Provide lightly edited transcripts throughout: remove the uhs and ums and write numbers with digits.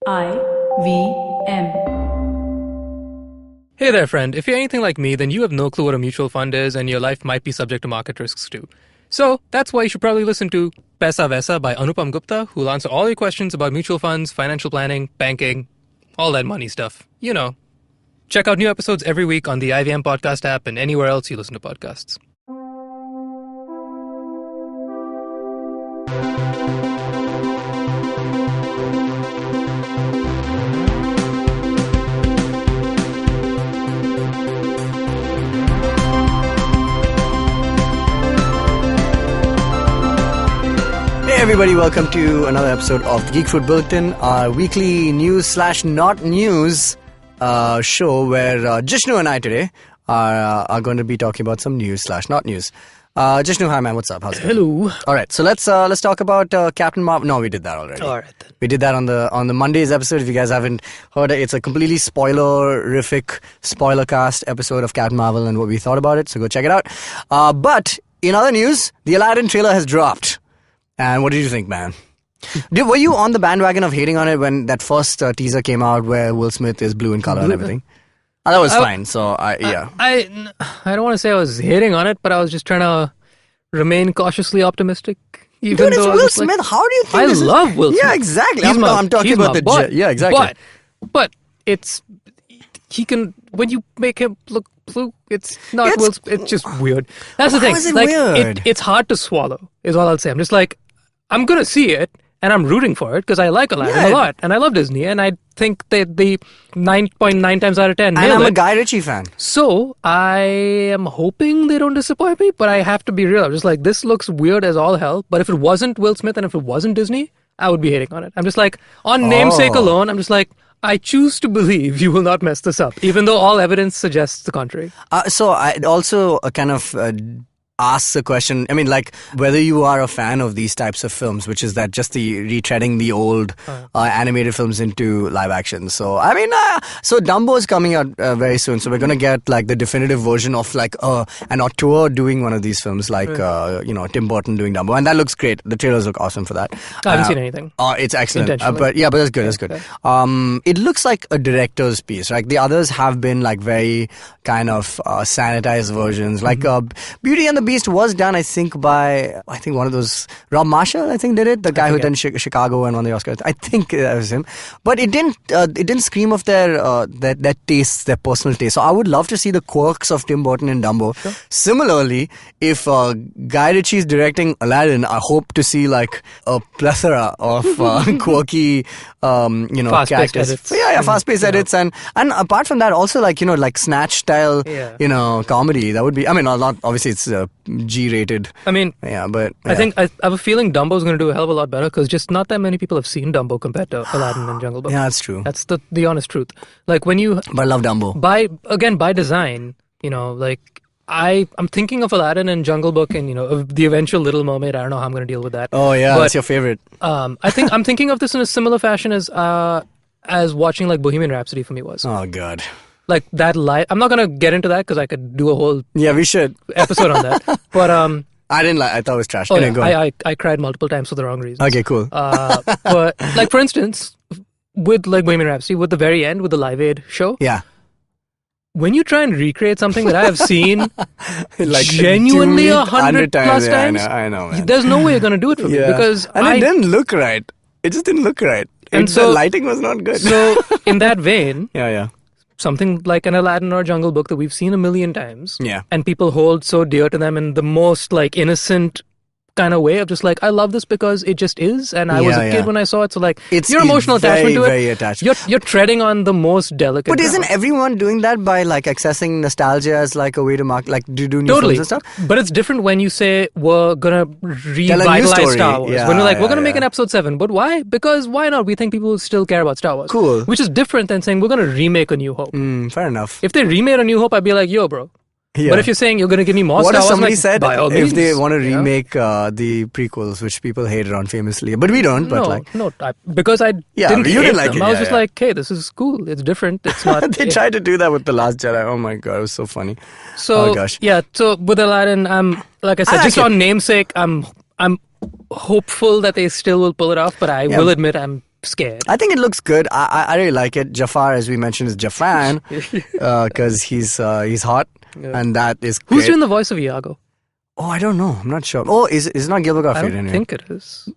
IVM. Hey there, friend. If you're anything like me, then you have no clue what a mutual fund is, and your life might be subject to market risks too. So that's why you should probably listen to Paisa Vaisa by Anupam Gupta, who'll answer all your questions about mutual funds, financial planning, banking, all that money stuff. You know. Check out new episodes every week on the IVM podcast app and anywhere else you listen to podcasts. Hey everybody, welcome to another episode of the Geek Bulletin, our weekly news/not news show where Jishnu and I today are going to be talking about some news/not news. Jishnu, hi man, what's up? How's it going? Hello. All right, so let's talk about Captain Marvel. No, we did that already. All right then. We did that on the Monday's episode. If you guys haven't heard it, it's a completely spoilerific, spoiler cast episode of Captain Marvel and what we thought about it. So go check it out. But in other news, the Aladdin trailer has dropped. And what did you think, man? Were you on the bandwagon of hating on it when that first teaser came out where Will Smith is blue in color and everything? That was fine, so yeah. I don't want to say I was hating on it, but I was just trying to remain cautiously optimistic. Even Dude, it's though Will Smith. How do you think I love Will Smith. Yeah, exactly. I'm talking about the... Yeah, exactly. But it's... He can... When you make him look blue, it's not Will Smith. It's just weird. That's the thing. How is it weird? It's hard to swallow, is all I'll say. I'm just like... I'm going to see it, and I'm rooting for it, because I like Aladdin a lot, and I love Disney, and I think that the 9.9 times out of 10 And I'm a Guy Ritchie fan. So, I am hoping they don't disappoint me, but I have to be real. I'm just like, this looks weird as all hell, but if it wasn't Will Smith and if it wasn't Disney, I would be hating on it. I'm just like, on namesake alone, I'm just like, I choose to believe you will not mess this up, even though all evidence suggests the contrary. So I also kind of... asks a question, I mean, like, whether you are a fan of these types of films, which is that just the retreading the old animated films into live action. So, I mean, so Dumbo is coming out very soon, so we're going to get, like, the definitive version of, like, an auteur doing one of these films, like, Tim Burton doing Dumbo, and that looks great. The trailers look awesome for that. I haven't seen anything. It's excellent. But that's good, that's good. It looks like a director's piece, right? The others have been, like, very kind of sanitized versions, like Beauty and the Beast was done, I think, by one of those Rob Marshall, I think, did it. The guy who done Chicago and won the Oscars. I think that was him. But it didn't scream of their tastes, their personal taste. So I would love to see the quirks of Tim Burton and Dumbo. Sure. Similarly, if Guy Ritchie is directing Aladdin, I hope to see like a plethora of quirky, fast-paced characters. Edits. Yeah, fast-paced edits, and apart from that, also like like Snatch style, comedy. That would be. I mean, not obviously it's G-rated. I mean, but I think I have a feeling Dumbo's going to do a hell of a lot better because just not that many people have seen Dumbo compared to Aladdin and Jungle Book. Yeah, that's true. That's the honest truth. Like when you, but I love Dumbo. By design, like I'm thinking of Aladdin and Jungle Book and of the eventual Little Mermaid. I don't know how I'm going to deal with that. Oh yeah, that's your favorite. I'm thinking of this in a similar fashion as watching like Bohemian Rhapsody for me was. Oh god. Like that live. I'm not gonna get into that because I could do a whole we should episode on that. But I didn't like. I thought it was trash. Go ahead. I cried multiple times for the wrong reasons. Okay, cool. But like for instance, with like Bohemian Rhapsody, with the very end with the Live Aid show. Yeah. When you try and recreate something that I have seen like genuinely 100 plus times, I know, man. There's no way you're gonna do it for me because it didn't look right. It just didn't look right. And so the lighting was not good. So in that vein, something like an Aladdin or Jungle Book that we've seen a million times, and people hold so dear to them in the most like innocent kind of way of just like, I love this because it just is, and I was a kid when I saw it, so like your emotional attachment to it, very attached. You're treading on the most delicate. But isn't everyone doing that by like accessing nostalgia as like a way to do new films and stuff? But it's different when you say we're gonna revitalize Star Wars. When we're like, we're gonna make an episode 7, but why? Because why not? We think people will still care about Star Wars. Cool. Which is different than saying we're gonna remake A New Hope. Fair enough. If they remade A New Hope, I'd be like, yo, bro. Yeah. But if you're saying you're going to give me more Star Wars, what if somebody said if they want to remake the prequels, which people hated on famously, but we don't. Because I didn't hate like them. I was just like, hey, this is cool. It's different. It's not. They tried to do that with The Last Jedi. Oh my god, it was so funny. So oh gosh. Yeah. So with Aladdin, like I said, just on namesake, I'm hopeful that they still will pull it off. But I will admit, I'm scared. I think it looks good. I really like it. Jafar, as we mentioned, is Jafan because he's hot, and that is great. Who's doing the voice of Iago? Oh, I don't know. I'm not sure. Oh, is it not Gilbert Gottfried? I don't think it is.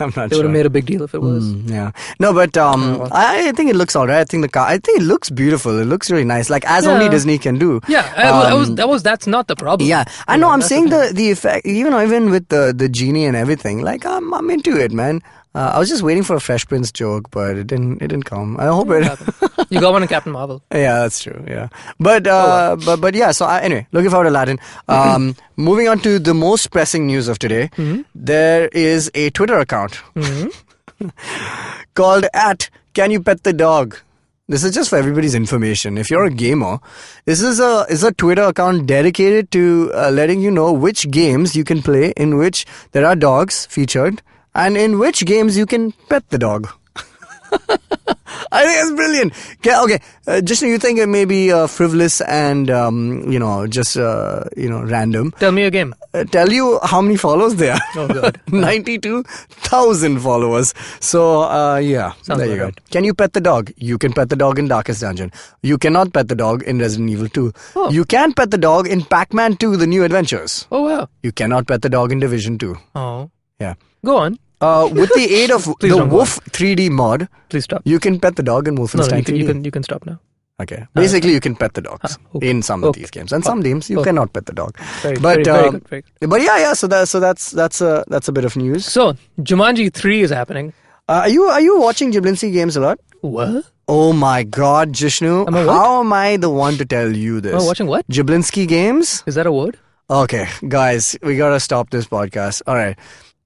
I'm not They would sure. have made a big deal if it was. Yeah. No, but I think it looks alright. I think it looks beautiful. It looks really nice, like as only Disney can do. Yeah, that's not the problem. Yeah, I know. I'm saying the effect, even with the genie and everything. Like I'm into it, man. I was just waiting for a Fresh Prince joke, but it didn't come. I hope it. You got one in Captain Marvel. Yeah, that's true. Yeah, but but yeah. So anyway, looking forward to Aladdin. Moving on to the most pressing news of today, there is a Twitter account called @CanYouPetTheDog. This is just for everybody's information. If you're a gamer, this is a Twitter account dedicated to letting you know which games you can play in which there are dogs featured, and in which games you can pet the dog. I think it's brilliant. Okay, Jishnu, you think it may be frivolous and just random? Tell me a game. Tell you how many followers there are. Oh God, 92,000 followers. So yeah, Sounds there you about go. right. Can you pet the dog? You can pet the dog in Darkest Dungeon. You cannot pet the dog in Resident Evil 2. Oh. You can pet the dog in Pac-Man 2: The New Adventures. Oh wow. You cannot pet the dog in Division 2. Oh. Yeah. Go on. With the aid of the don't go Wolf 3D mod, Please stop. you can pet the dog in Wolfenstein 3D. You can stop now. Okay. Basically, you can pet the dogs okay. in some of these games, and some games you cannot pet the dog. Very But good. Very good. but yeah. So that's a bit of news. So Jumanji 3 is happening. Are you watching Jablinski games a lot? What? Oh my God, Jishnu! Am I what? How am I the one to tell you this? Oh, watching what? Jablinski games? Is that a word? Okay, guys, we gotta stop this podcast. All right.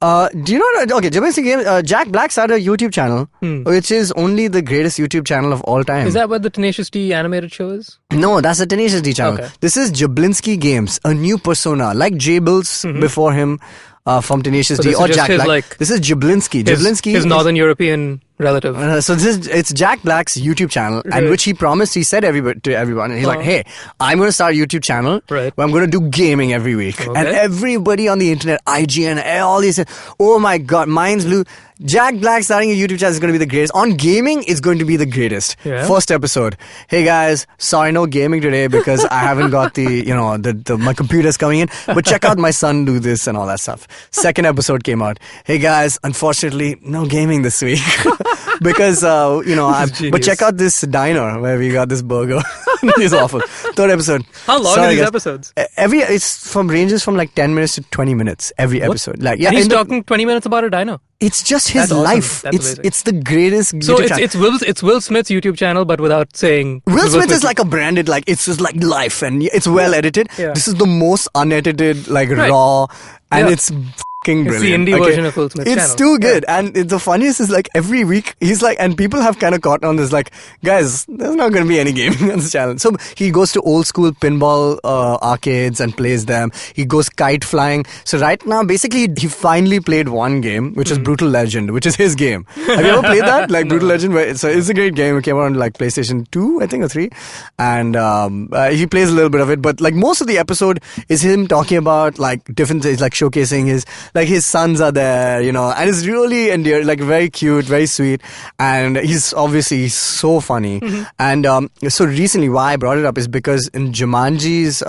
Do you know? Okay, Jablinski games. Jack Black started a YouTube channel, which is only the greatest YouTube channel of all time. Is that what the Tenacious D animated show is? No, that's the Tenacious D channel. Okay. This is Jablinski Games, a new persona, like Jables before him from Tenacious D this is or just Jack his, Black. like, This is Jablinski. Jablinski His is- Northern European relative. so it's Jack Black's YouTube channel, and Right. which he promised. He said to everyone, and he's like, "Hey, I'm going to start a YouTube channel Right. where I'm going to do gaming every week." Okay. And everybody on the internet, IGN, all these, oh my God, minds blew. Jack Black starting a YouTube channel is going to be the greatest. On gaming, it's going to be the greatest. Yeah. First episode. Hey guys, sorry no gaming today because I haven't got the my computer's coming in. But check out my son do this and all that stuff. Second episode came out. Hey guys, unfortunately, no gaming this week because but genius. check out this diner where we got this burger. It's awful. Third episode. How long Sorry, are these guys. episodes? Ranges from like 10 minutes to 20 minutes every episode. Like yeah, And he's in the- talking 20 minutes about a dino. it's just his That's awesome. life. That's It's amazing. it's the greatest. So YouTube channel. it's Will Smith's YouTube channel, but without saying Will Smith is like a branded, like it's just like life, and it's well edited. Yeah. This is the most unedited, like Right. raw, and Yeah. it's fucking It's the brilliant. indie version of Will Smith's It's channel. too good, and the funniest is like every week he's like, and people have kind of caught on this, like, guys, there's not going to be any gaming on this channel. So he goes to old school pinball arcades and plays them. He goes kite flying. So right now, basically, he finally played one game, which is Brutal Legend, which is his game. Have you ever played that? Like Brutal Legend, so it's a great game. It came out on like PlayStation 2, I think, or 3, and he plays a little bit of it. But like most of the episode is him talking about like different things, like showcasing his sons are there, and it's really endearing, like very cute, very sweet, and he's obviously so funny. And so recently, why I brought it up is because in Jumanji's,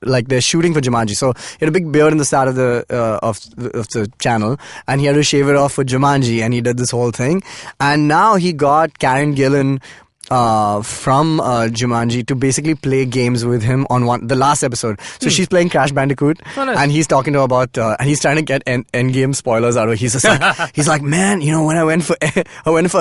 like they're shooting for Jumanji, so he had a big beard in the start of the channel, and he had to shave it off for Jumanji, and he did this whole thing, and now he got Karen Gillan from Jumanji to basically play games with him on the last episode. So she's playing Crash Bandicoot, Oh, nice. and he's talking to her about, and he's trying to get end game spoilers out of her. He's just like, he's like, man, when I went for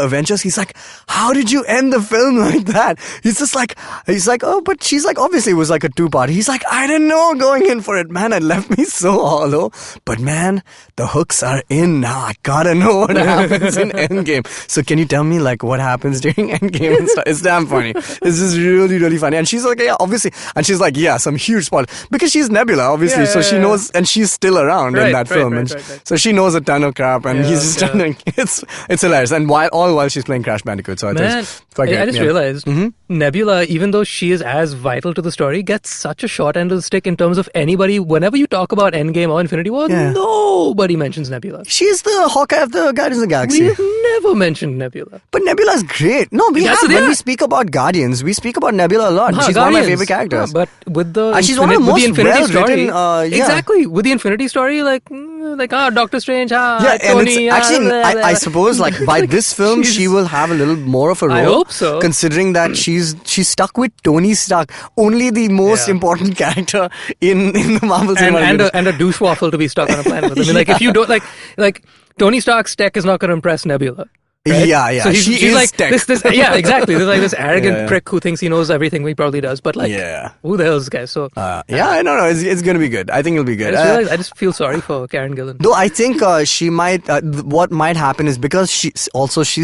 Avengers, he's like, how did you end the film like that? He's like, oh, but she's like, obviously it was like a 2-part. He's like, I didn't know going in for it, man. It left me so hollow. But man, the hooks are in now. I gotta know what happens in Endgame. So can you tell me like what happens during Endgame and stuff? It's damn funny. It's just really, really funny. And she's like, yeah, obviously. And she's like, yeah, some huge spoiler. Because she's Nebula, obviously. Yeah, so she knows, and she's still around in Right, that right, film. right, And right. so she knows a ton of crap. And Yeah, he's just yeah. trying to, it's hilarious. And while she's playing Crash Bandicoot. So I think Man, it's quite great. I just Yeah. realized Nebula, even though she is as vital to the story, gets such a short end of the stick in terms of anybody. Whenever you talk about Endgame or Infinity War, Yeah. nobody mentions Nebula. She's the Hawkeye of the Guardians of the Galaxy. We've never mentioned Nebula. But Nebula's great. No, when we speak about Guardians, we speak about Nebula a lot. She's one of my favorite characters. But with the and she's one of the most Infinity Story, exactly with the Infinity Story, Doctor Strange, Tony, I suppose by this film she will have a little more of a role. I hope so, considering that she's stuck with Tony Stark, only the most important character in the Marvel cinema, and a douche waffle to be stuck on a planet with. I mean, if you don't like Tony Stark's tech is not going to impress Nebula. Right? Yeah. So she's like tech. Exactly. There's this arrogant prick who thinks he knows everything. He probably does, but who the hell is this guy? So I don't know. It's going to be good. I think it'll be good. I just feel sorry for Karen Gillan. Though I think she might. What might happen is because she's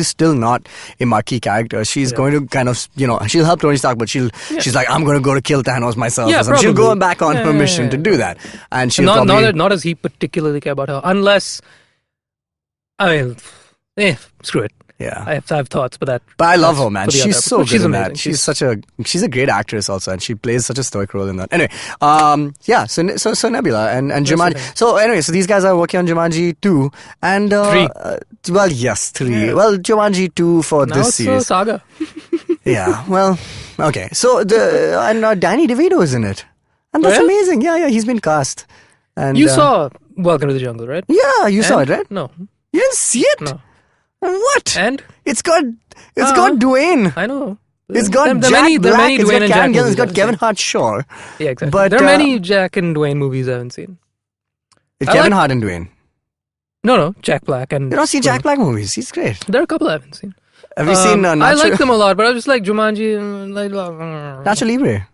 still not a marquee character. She's going to kind of she'll help Tony Stark, but she's like, I'm going to go to kill Thanos myself. Yeah, she'll go back on her mission to do that, and she'll not does he particularly care about her, unless screw it. Yeah, I have thoughts, but I love her, man. She's so good in that. She's she's a great actress also, and she plays such a stoic role in that. Anyway, so Nebula and Jumanji. So anyway, so these guys are working on Jumanji 2 and 3. 3. Yeah. Well, Jumanji 2 for now this it's series. A saga. Yeah. Well, okay. So Danny DeVito is in it, and that's amazing. Yeah. He's been cast. And you saw Welcome to the Jungle, right? Yeah, you saw it, right? No. You didn't see it? No. What? And it's got Dwayne. I know. It's got Jack Black. It's got Karen Gillan. It's got Kevin Hart. Sure. Yeah, exactly. But there are many Jack and Dwayne movies I haven't seen. It's Kevin Hart and Dwayne. No, Jack Black and. You don't see Jack Black movies. He's great. There are a couple I haven't seen. Have you seen? I like them a lot, but I was just like Jumanji. Nacho Libre.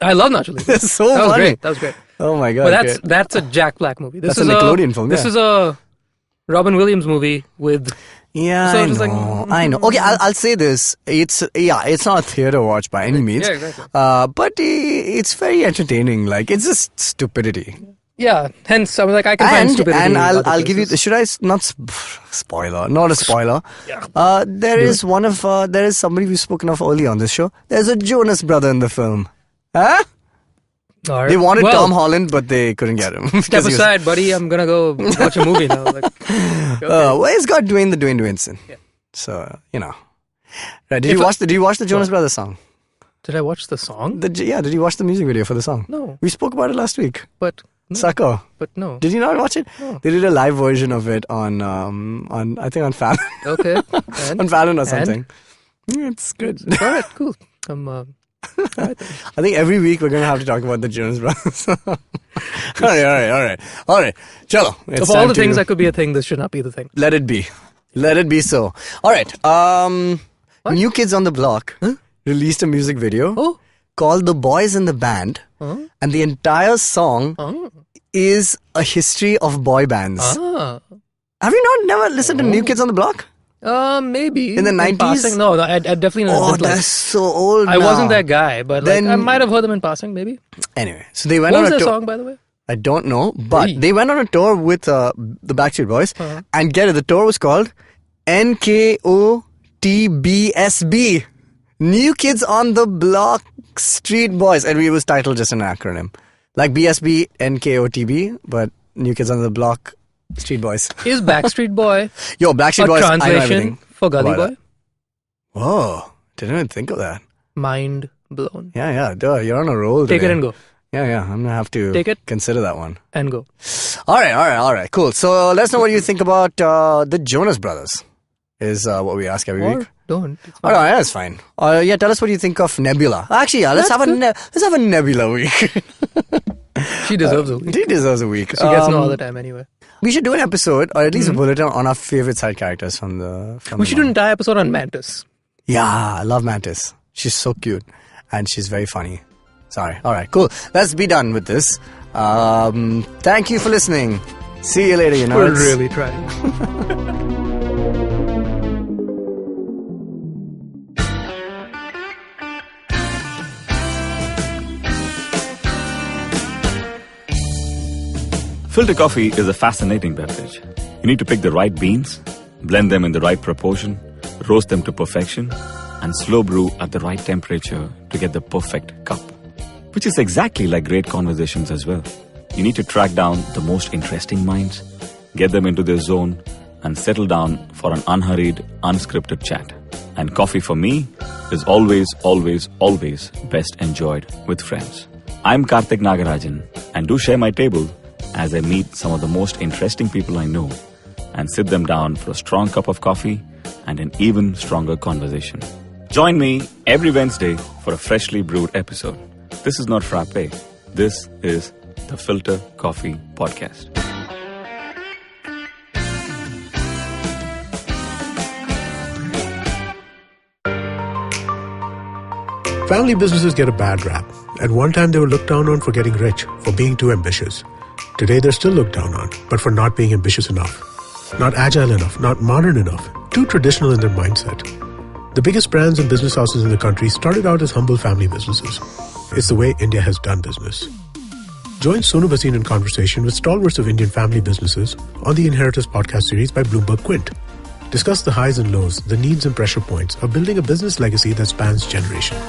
I love Nacho Libre. That's so funny. That was great. Oh my god! But that's a Jack Black movie. That's a Nickelodeon film. This is a Robin Williams movie with. Yeah, so I know. Okay, I'll say this. It's not a theater watch by any means. Yeah, exactly. But it's very entertaining. Like, it's just stupidity. Yeah, hence I was like, I can find stupidity. And I'll give you. Should I not spoiler? Not a spoiler. Yeah. There is somebody we've spoken of earlier on this show. There's a Jonas brother in the film. Huh? Right. They wanted Tom Holland, but they couldn't get him. Step aside, buddy. I'm gonna go watch a movie now. Like, okay. Well, it's got Dwayne Johnson. Yeah. So Right? Did you watch the Jonas Brothers song? Did I watch the song? Did you watch the music video for the song? No. We spoke about it last week. But no. Sucker. But no. Did you not watch it? No. They did a live version of it on I think on Fallon. Okay. On Fallon or something. It's good. All right. Cool. I think every week we're going to have to talk about the Jonas Brothers. All right. Chalo. Of all the things that could be a thing, this should not be the thing. Let it be so. All right. New Kids on the Block released a music video called The Boys in the Band. And the entire song is a history of boy bands. Have you never listened to New Kids on the Block? Maybe. In the 90s? Passing? No, I definitely not. Oh, that's so old now. I wasn't that guy, but I might have heard them in passing, maybe. Anyway, so they went on a tour. What was their song, by the way? I don't know, but they went on a tour with the Backstreet Boys. And get it, the tour was called NKOTBSB. New Kids on the Block Street Boys. And it was titled just an acronym. Like BSB, NKOTB, but New Kids on the Block Street Boys. Is Backstreet Boy Backstreet Boys, translation for Gully Boy? Whoa, didn't even think of that. Mind blown. Yeah, duh, you're on a roll today. Take it and go. Yeah, I'm going to have to consider that one. And go. All right, cool. So let us know what you think about the Jonas Brothers is what we ask every week. Don't. All right, that's fine. Tell us what you think of Nebula. Actually, let's have a Nebula week. She deserves a week. She deserves a week. She gets no all the time anyway. We should do an episode, or at least a bulletin, on our favorite side characters from the. We should do an entire episode on Mantis. Yeah, I love Mantis. She's so cute, and she's very funny. Sorry. All right, cool. Let's be done with this. Thank you for listening. See you later, We're really trying. Filter coffee is a fascinating beverage. You need to pick the right beans, blend them in the right proportion, roast them to perfection, and slow brew at the right temperature to get the perfect cup. Which is exactly like great conversations as well. You need to track down the most interesting minds, get them into their zone, and settle down for an unhurried, unscripted chat. And coffee for me is always, always, always best enjoyed with friends. I'm Karthik Nagarajan, and do share my table as I meet some of the most interesting people I know and sit them down for a strong cup of coffee and an even stronger conversation. Join me every Wednesday for a freshly brewed episode. This is not frappe. This is the Filter Coffee Podcast. Family businesses get a bad rap. At one time, they were looked down on for getting rich, for being too ambitious. Today, they're still looked down on, but for not being ambitious enough. Not agile enough, not modern enough, too traditional in their mindset. The biggest brands and business houses in the country started out as humble family businesses. It's the way India has done business. Join Sonu Bhasin in conversation with stalwarts of Indian family businesses on the Inheritors podcast series by Bloomberg Quint. Discuss the highs and lows, the needs and pressure points of building a business legacy that spans generations.